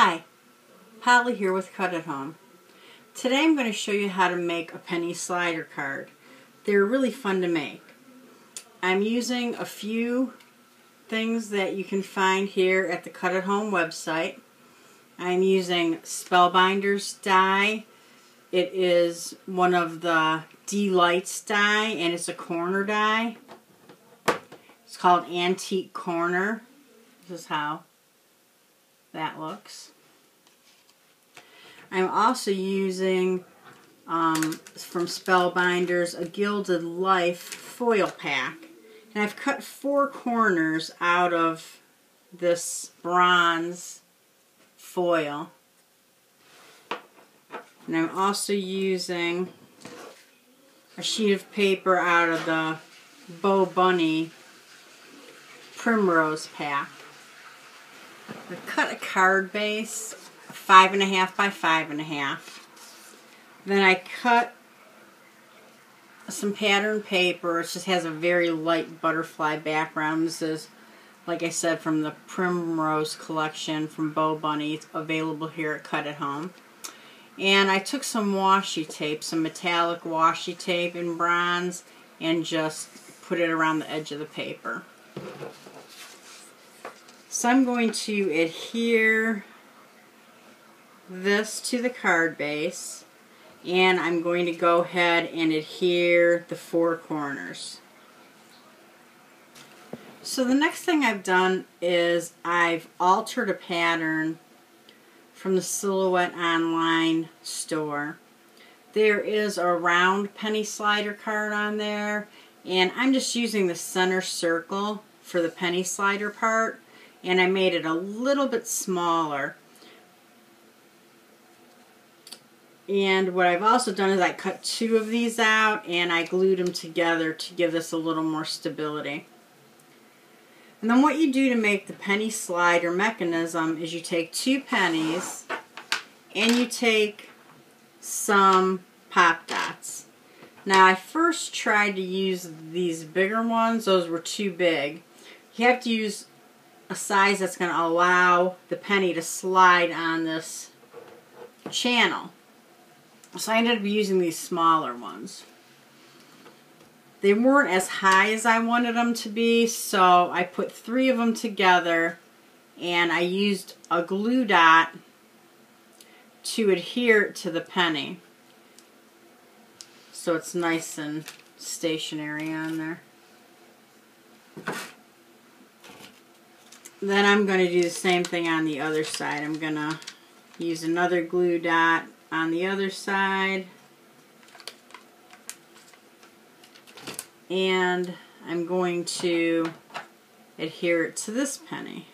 Hi, Polly here with Cut at Home. Today I'm going to show you how to make a penny slider card. They're really fun to make. I'm using a few things that you can find here at the Cut at Home website. I'm using Spellbinders die. It is one of the D-Lights die, and it's a corner die. It's called Antique Corner. This is how that looks. I'm also using from Spellbinders a Gilded Life foil pack, and I've cut 4 corners out of this bronze foil. And I'm also using a sheet of paper out of the Bo Bunny Primrose pack. I cut a card base 5.5 by 5.5. Then I cut some pattern paper. It just has a very light butterfly background. This is, like I said, from the Primrose collection from Bo Bunny. It's available here at Cut at Home. And I took some washi tape, some metallic washi tape in bronze, and just put it around the edge of the paper. So I'm going to adhere this to the card base, and I'm going to go ahead and adhere the 4 corners. So the next thing I've done is I've altered a pattern from the Silhouette Online store. There is a round penny slider card on there, and I'm just using the center circle for the penny slider part, and I made it a little bit smaller. And what I've also done is I cut 2 of these out and I glued them together to give this a little more stability. And then what you do to make the penny slider mechanism is you take 2 pennies and you take some pop dots. Now I first tried to use these bigger ones. Those were too big. You have to use a size that's going to allow the penny to slide on this channel. So I ended up using these smaller ones. They weren't as high as I wanted them to be, so I put 3 of them together and I used a glue dot to adhere it to the penny, so it's nice and stationary on there. Then I'm going to do the same thing on the other side. I'm going to use another glue dot on the other side, and I'm going to adhere it to this penny,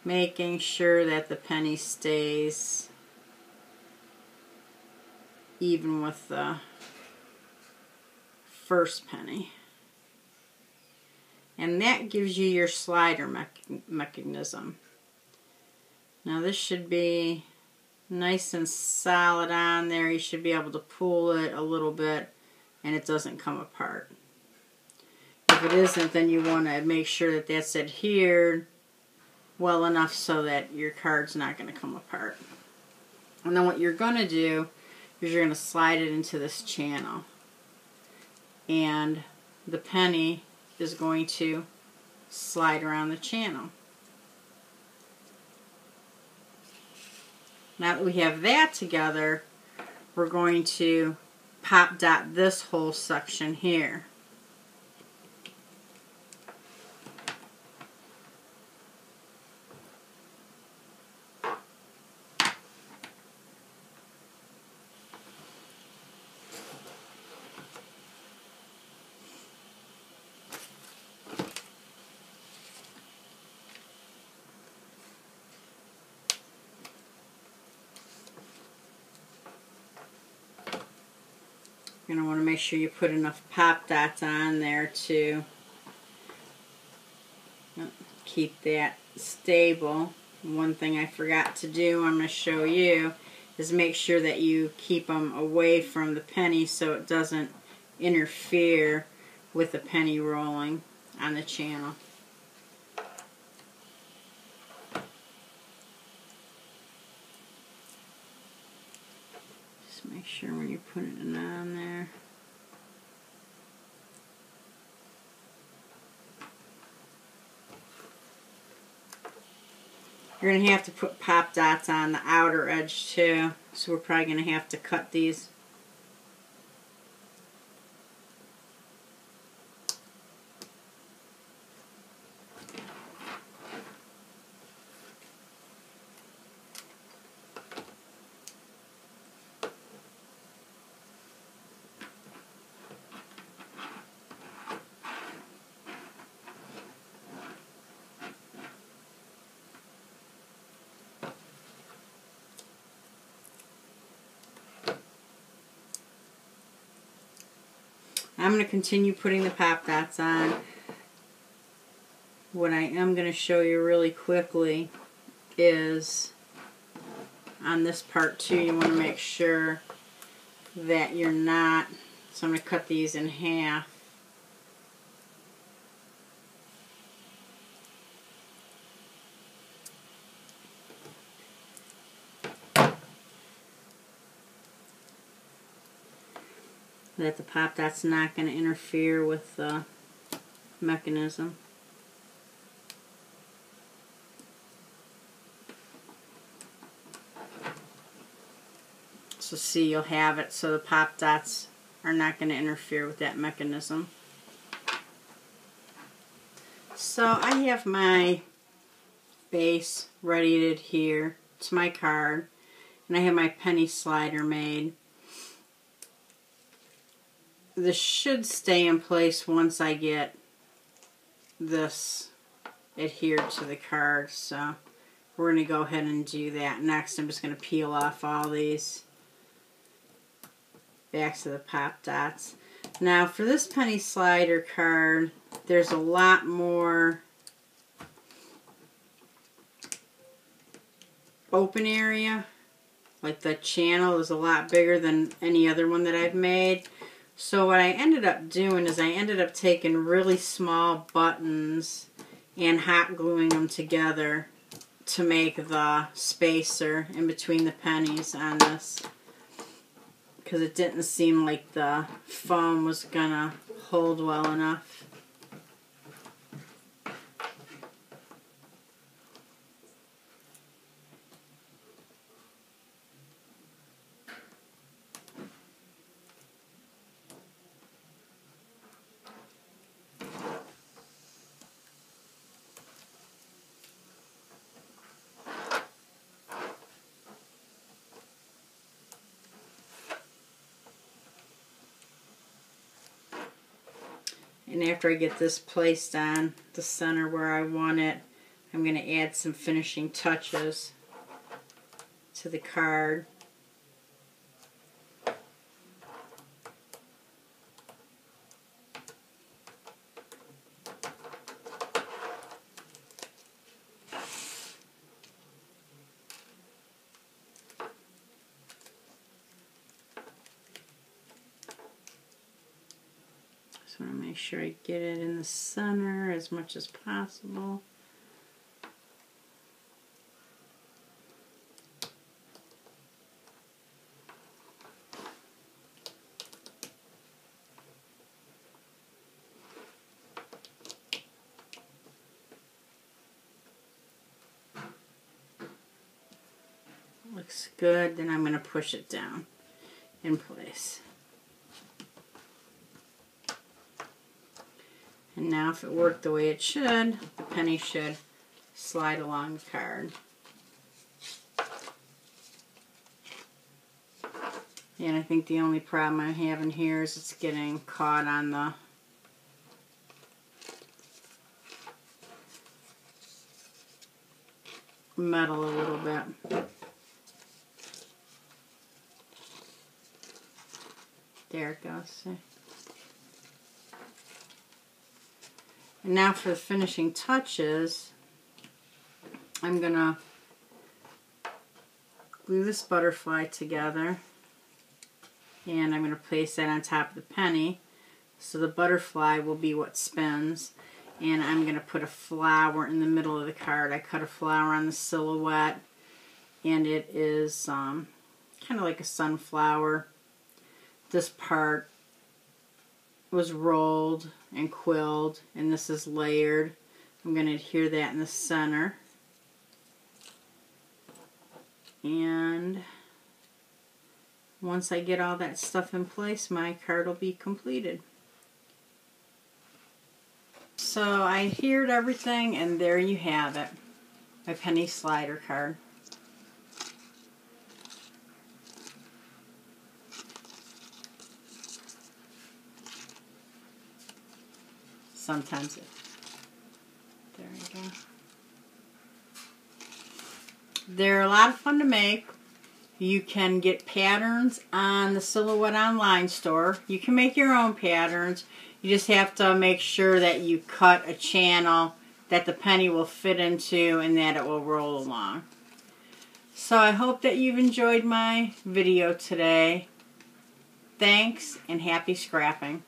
making sure that the penny stays even with the first penny. And that gives you your slider mechanism. Now this should be nice and solid on there. You should be able to pull it a little bit and it doesn't come apart. If it isn't, then you want to make sure that that's adhered well enough so that your card's not going to come apart. And then what you're going to do is you're going to slide it into this channel, and the penny is going to slide around the channel. Now that we have that together, we're going to pop dot this whole section here. You're going to want to make sure you put enough pop dots on there to keep that stable. One thing I forgot to do, I'm going to show you, is make sure that you keep them away from the penny so it doesn't interfere with the penny rolling on the channel. Make sure when you're putting it on there. You're going to have to put pop dots on the outer edge too, so we're probably going to have to cut these. I'm going to continue putting the pop dots on. What I am going to show you really quickly is on this part too, you want to make sure that you're not, so I'm going to cut these in half. That the pop dot's not going to interfere with the mechanism. So see, you'll have it so the pop dots are not going to interfere with that mechanism. So I have my base ready to adhere to my card, and I have my penny slider made. This should stay in place once I get this adhered to the card, so we're going to go ahead and do that. Next, I'm just going to peel off all these backs of the pop dots. Now, for this penny slider card, there's a lot more open area. Like the channel is a lot bigger than any other one that I've made. So what I ended up doing is I ended up taking really small buttons and hot gluing them together to make the spacer in between the pennies on this, because it didn't seem like the foam was gonna hold well enough. And after I get this placed on the center where I want it, I'm going to add some finishing touches to the card. Just want to make sure I get it in the center as much as possible. Looks good, then I'm going to push it down in place. And now if it worked the way it should, the penny should slide along the card. And I think the only problem I'm having here is it's getting caught on the metal a little bit. There it goes. See? And now for the finishing touches, I'm going to glue this butterfly together, and I'm going to place that on top of the penny, so the butterfly will be what spins. And I'm going to put a flower in the middle of the card. I cut a flower on the silhouette, and it is kind of like a sunflower. This part was rolled and quilled, and this is layered. I'm going to adhere that in the center. And once I get all that stuff in place, my card will be completed. So I adhered everything, and there you have it. My penny slider card. Sometimes it, there you go. They're a lot of fun to make. You can get patterns on the Silhouette Online store. You can make your own patterns. You just have to make sure that you cut a channel that the penny will fit into and that it will roll along. So I hope that you've enjoyed my video today. Thanks and happy scrapping.